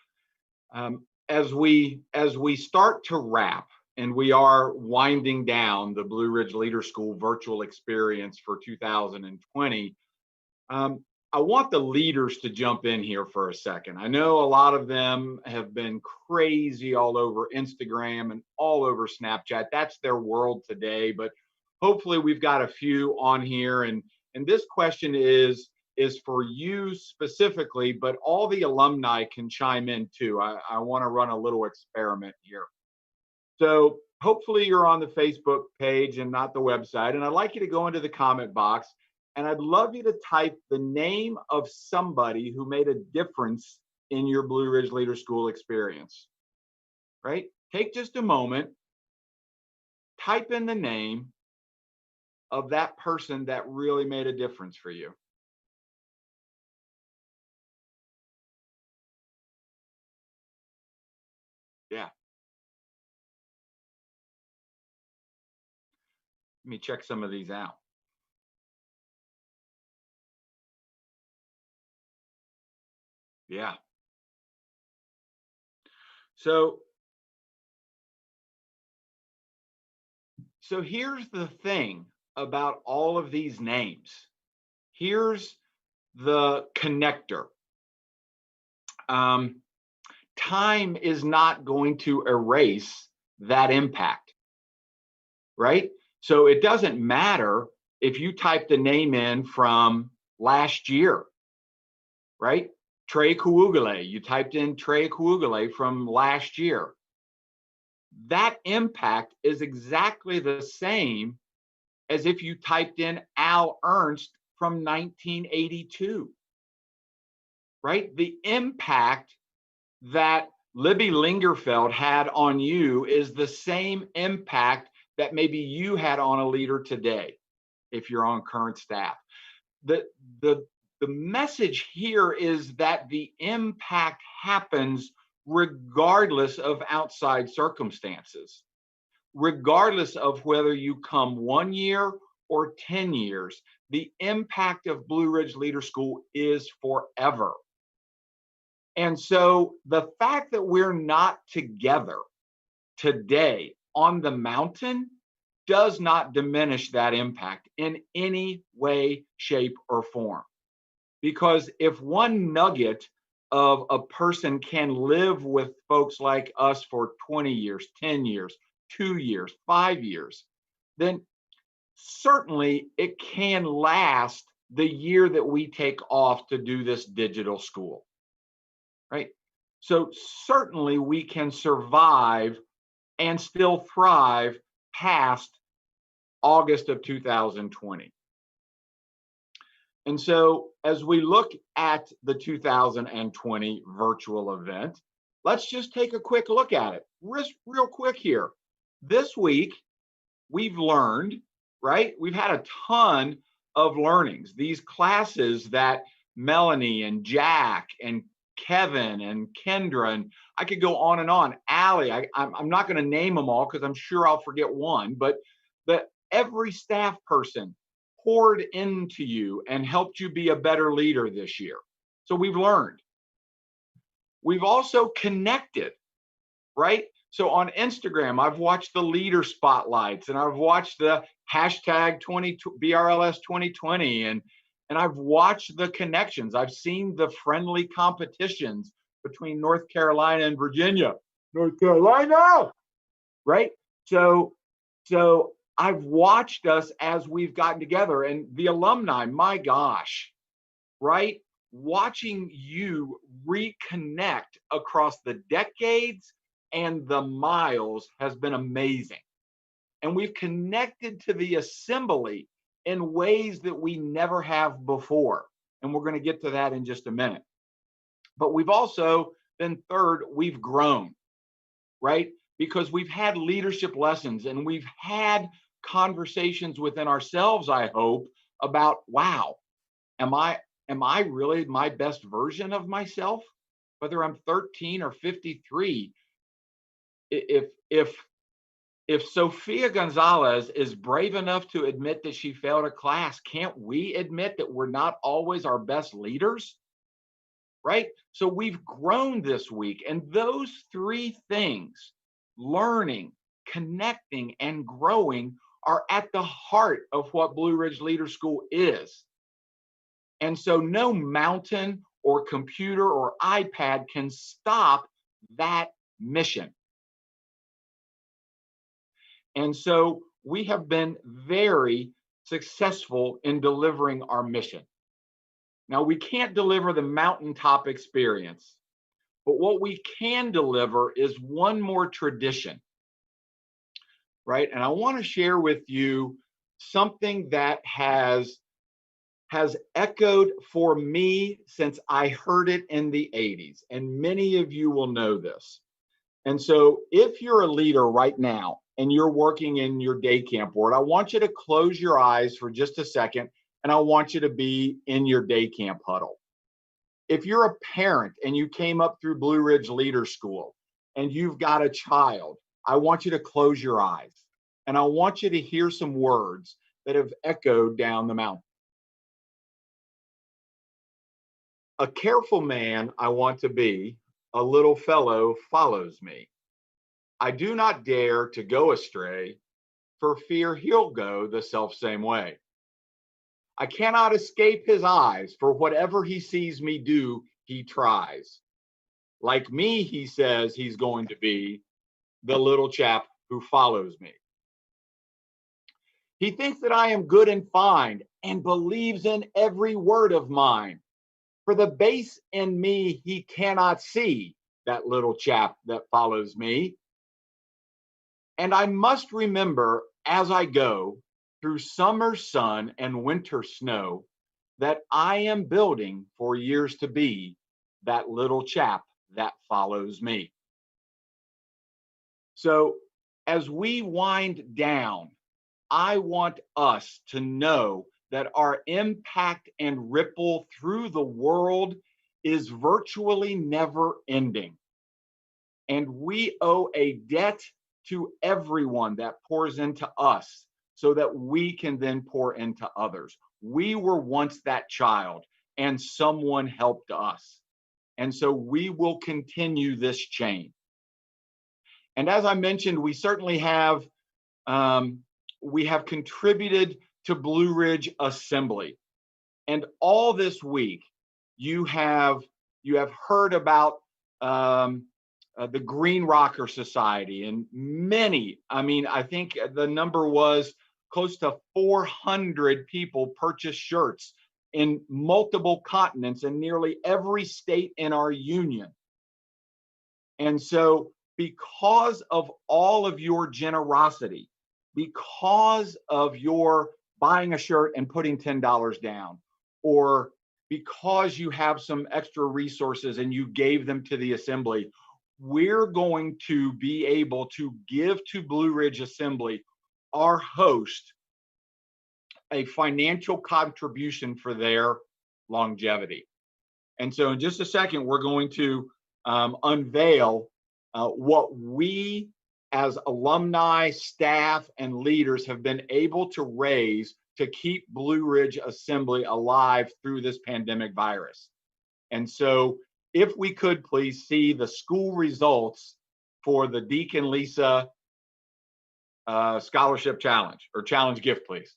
as we start to wrap, and we are winding down the Blue Ridge Leader School virtual experience for 2020, I want the leaders to jump in here for a second. I know a lot of them have been crazy all over Instagram and all over Snapchat. That's their world today, but hopefully we've got a few on here. And this question is for you specifically, but all the alumni can chime in too. I want to run a little experiment here. So hopefully you're on the Facebook page and not the website. And I'd like you to go into the comment box, and I'd love you to type the name of somebody who made a difference in your Blue Ridge Leader School experience, right? Take just a moment, type in the name of that person that really made a difference for you. Yeah. Let me check some of these out. Yeah. So here's the thing about all of these names. Here's the connector. Time is not going to erase that impact, right? So it doesn't matter if you type the name in from last year, right? Trey Kuugale, you typed in Trey Kuugale from last year. that impact is exactly the same as if you typed in Al Ernst from 1982, right? The impact that Libby Lingerfeld had on you is the same impact that maybe you had on a leader today, if you're on current staff. The, the, the message here is that the impact happens regardless of outside circumstances, regardless of whether you come 1 year or 10 years. The impact of Blue Ridge Leader School is forever. And so the fact that we're not together today on the mountain does not diminish that impact in any way, shape, or form. Because if one nugget of a person can live with folks like us for 20 years, 10 years, 2 years, 5 years, then certainly it can last the year that we take off to do this digital school. Right? So certainly we can survive and still thrive past August of 2020. And so as we look at the 2020 virtual event, let's just take a quick look at it real quick here. This week, we've learned, right? We've had a ton of learnings. These classes that Melanie and Jack and Kevin and Kendra, and I could go on and on. Allie, I'm not going to name them all because I'm sure I'll forget one, but every staff person poured into you and helped you be a better leader this year. So we've learned. We've also connected, right? So on Instagram, I've watched the leader spotlights and I've watched the hashtag BRLS 2020 and I've watched the connections. I've seen the friendly competitions between North Carolina and Virginia. North Carolina, right? So I've watched us as we've gotten together, and the alumni, my gosh, right? Watching you reconnect across the decades and the miles has been amazing. And we've connected to the assembly in ways that we never have before. And we're going to get to that in just a minute. But we've also been third, we've grown, right? Because we've had leadership lessons and we've had conversations within ourselves, I hope, about, wow, am I really my best version of myself? Whether I'm 13 or 53, if Sofia Gonzalez is brave enough to admit that she failed a class, can't we admit that we're not always our best leaders? Right? So we've grown this week, and those three things, learning, connecting, and growing, are at the heart of what Blue Ridge Leader School is. And so no mountain or computer or iPad can stop that mission. And so we have been very successful in delivering our mission. Now, we can't deliver the mountaintop experience, but what we can deliver is one more tradition, right? And I want to share with you something that has echoed for me since I heard it in the 80s, and many of you will know this. And so if you're a leader right now and you're working in your day camp board, I want you to close your eyes for just a second, and I want you to be in your day camp huddle. If you're a parent and you came up through Blue Ridge Leader School and you've got a child, I want you to close your eyes, and I want you to hear some words that have echoed down the mountain. A careful man I want to be, a little fellow follows me. I do not dare to go astray, for fear he'll go the selfsame way. I cannot escape his eyes, for whatever he sees me do, he tries. Like me, he says he's going to be the little chap who follows me. He thinks that I am good and fine and believes in every word of mine. For the base in me he cannot see, that little chap that follows me. And I must remember as I go through summer sun and winter snow that I am building for years to be that little chap that follows me. So as we wind down, I want us to know that our impact and ripple through the world is virtually never ending. And we owe a debt to everyone that pours into us so that we can then pour into others. We were once that child and someone helped us. And so we will continue this chain. And as I mentioned, we certainly have contributed to Blue Ridge Assembly. And all this week, you have heard about the Green Rocker Society, and many, I think the number was close to 400 people purchased shirts in multiple continents in nearly every state in our union. And so because of all of your generosity, because of your buying a shirt and putting $10 down, or because you have some extra resources and you gave them to the assembly, we're going to be able to give to Blue Ridge Assembly, our host, a financial contribution for their longevity. And so in just a second, we're going to unveil what we as alumni, staff, and leaders have been able to raise to keep Blue Ridge Assembly alive through this pandemic virus. And so if we could please see the school results for the Deacon Lisa Scholarship Challenge, or Challenge Gift, please.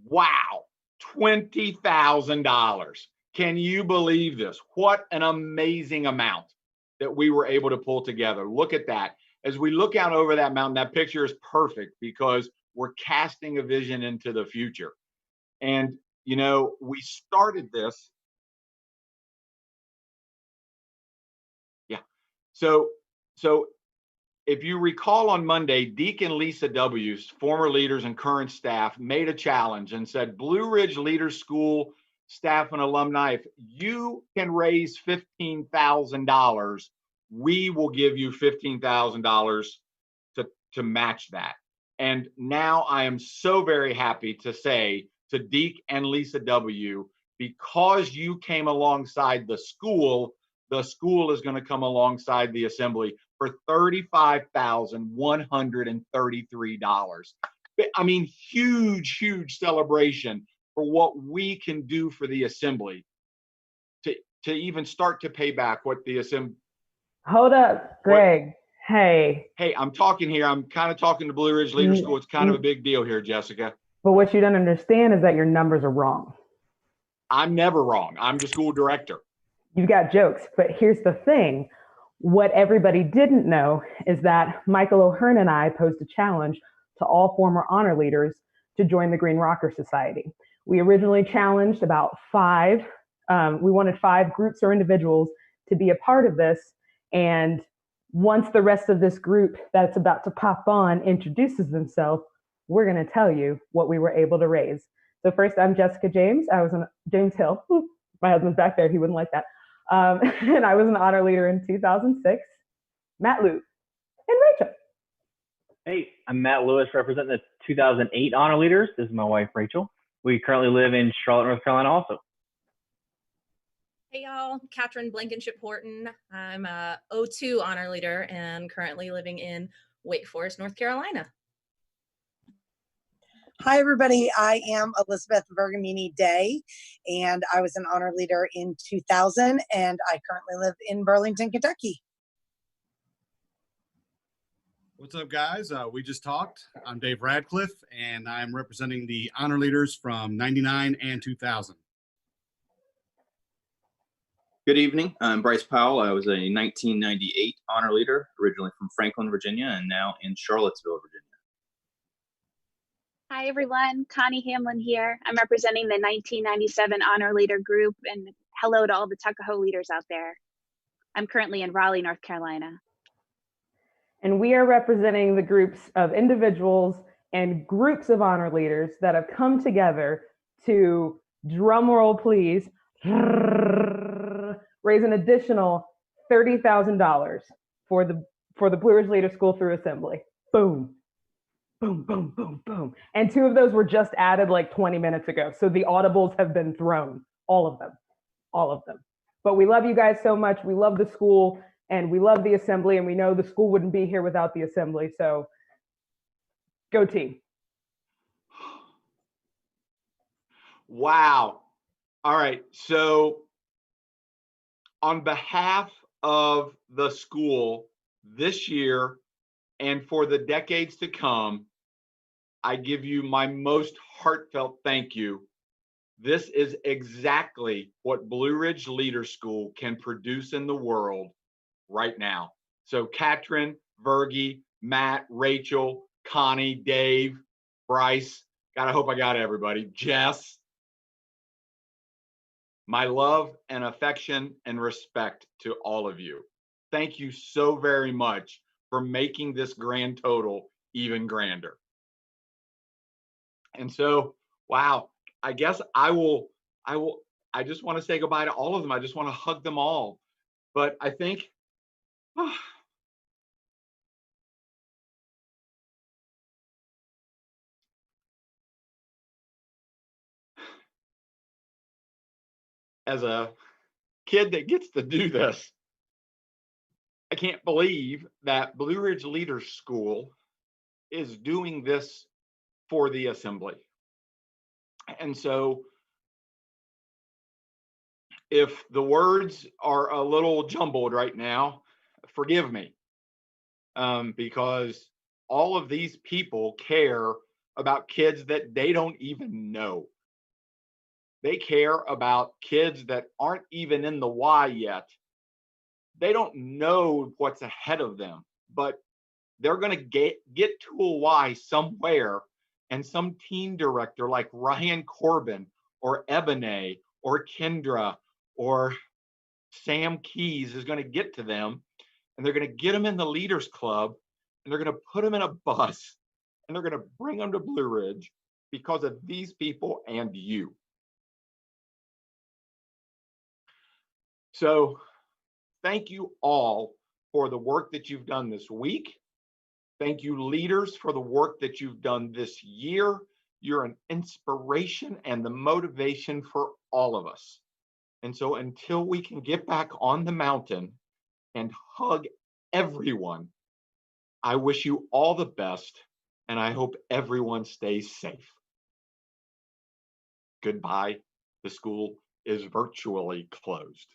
Wow, $20,000. Can you believe this? What an amazing amount that we were able to pull together. Look at that. As we look out over that mountain, that picture is perfect because we're casting a vision into the future. And, you know, we started this. Yeah. So if you recall on Monday, Deacon Lisa W's former leaders and current staff made a challenge and said, Blue Ridge Leaders School staff and alumni, if you can raise $15,000, we will give you $15,000 to match that. And now I am so very happy to say to Deke and Lisa W, because you came alongside the school is going to come alongside the assembly for $35,133. I mean, huge, huge celebration for what we can do for the assembly to even start to pay back what the assembly. Hold up, Greg. Hey, I'm talking here. I'm kind of talking to Blue Ridge Leader School. It's kind of a big deal here, Jessica. But what you don't understand is that your numbers are wrong. I'm never wrong. I'm the school director. You've got jokes, but here's the thing. What everybody didn't know is that Michael O'Hearn and I posed a challenge to all former honor leaders to join the Green Rocker Society. We originally challenged about 5. We wanted 5 groups or individuals to be a part of this. And once the rest of this group that's about to pop on introduces themselves, we're going to tell you what we were able to raise. So first, I'm Jessica James. I was in James Hill. My husband's back there. He wouldn't like that. And I was an honor leader in 2006. Matt Luke and Rachel. Hey, I'm Matt Lewis, representing the 2008 honor leaders. This is my wife, Rachel. We currently live in Charlotte, North Carolina also. Hey y'all, Katherine Blankenship Horton. I'm a 02 honor leader and currently living in Wake Forest, North Carolina. Hi everybody, I am Elizabeth Bergamini Day, and I was an honor leader in 2000, and I currently live in Burlington, Kentucky. What's up, guys? We just talked. I'm Dave Radcliffe, and I'm representing the honor leaders from 99 and 2000. Good evening. I'm Bryce Powell. I was a 1998 honor leader, originally from Franklin, Virginia, and now in Charlottesville, Virginia. Hi, everyone. Connie Hamlin here. I'm representing the 1997 honor leader group, and hello to all the Tuckahoe leaders out there. I'm currently in Raleigh, North Carolina. And we are representing the groups of individuals and groups of honor leaders that have come together to, drum roll please, raise an additional $30,000 for the Blue Ridge Leader School through Assembly. Boom, boom, boom, boom, boom. And 2 of those were just added like 20 minutes ago. So the audibles have been thrown, all of them, all of them. But we love you guys so much. We love the school and we love the Assembly, and we know the school wouldn't be here without the Assembly. So go team. Wow. All right. So on behalf of the school this year and for the decades to come, I give you my most heartfelt thank you. This is exactly what Blue Ridge Leader School can produce in the world right now. So Katrin, Virgie, Matt, Rachel, Connie, Dave, Bryce, God, I hope I got everybody, Jess, my love and affection and respect to all of you. Thank you so very much for making this grand total even grander. And so, wow, I guess I just want to say goodbye to all of them. I just want to hug them all. But I think, as a kid that gets to do this, I can't believe that Blue Ridge Leader School is doing this for the Assembly. And so if the words are a little jumbled right now, forgive me, because all of these people care about kids that they don't even know. They care about kids that aren't even in the Y yet. They don't know what's ahead of them, but they're going to get to a Y somewhere, and some team director like Ryan Corbin or Ebony or Kendra or Sam Keys is going to get to them, and they're going to get them in the Leaders Club, and they're going to put them in a bus, and they're going to bring them to Blue Ridge because of these people and you. So thank you all for the work that you've done this week. Thank you, leaders, for the work that you've done this year. You're an inspiration and the motivation for all of us. And so until we can get back on the mountain and hug everyone, I wish you all the best, and I hope everyone stays safe. Goodbye. The school is virtually closed.